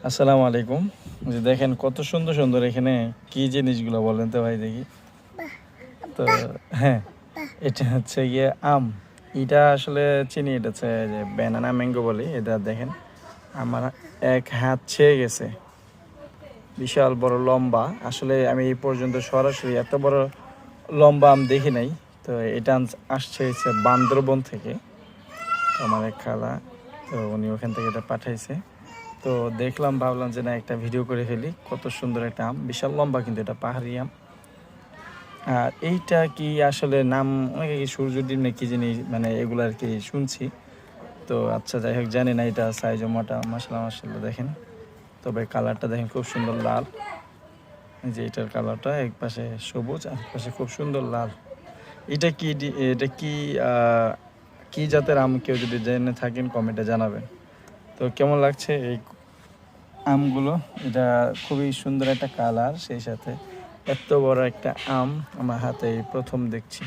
আসসালামু আলাইকুম। যে দেখেন কত সুন্দর সুন্দর এখানে কি জিনিসগুলো বলেন তো ভাই দেখি। তো হ্যাঁ, এটা হচ্ছে গিয়ে আম। এটা আসলে চিনি, এটা হচ্ছে যে ব্যানানা ম্যাঙ্গো বলি। এটা দেখেন আমার এক হাত ছেয়ে গেছে, বিশাল বড় লম্বা। আসলে আমি এই পর্যন্ত সরাসরি এত বড় লম্বা আম দেখি নাই। তো এটা আসছে হচ্ছে বান্দরবন থেকে। তো আমার এক খালা, তো উনি ওখান থেকে এটা পাঠাইছে। তো দেখলাম, ভাবলাম যে না একটা ভিডিও করে ফেলি। কত সুন্দর একটা আম, বিশাল লম্বা, কিন্তু এটা পাহাড়ি আম। আর এইটা কি আসলে নাম অনেকে কি সূর্য ডিম না কি জিনিস, মানে এগুলো আর কি শুনছি। তো আচ্ছা যাই হোক, জানি না। এটা সাইজও মোটা, মাশাআল্লাহ মাশাআল্লাহ দেখেন। তবে কালারটা দেখেন খুব সুন্দর লাল। এই যে এটার কালারটা এক পাশে সবুজ, আর পাশে খুব সুন্দর লাল। এটা কি এটা কি কি জাতের আম, কেউ যদি জেনে থাকেন কমেন্টে জানাবেন। তো কেমন লাগছে এই আমগুলো? এটা খুবই সুন্দর একটা কালার, সেই সাথে এত বড় একটা আম আমার হাতে এই প্রথম দেখছি।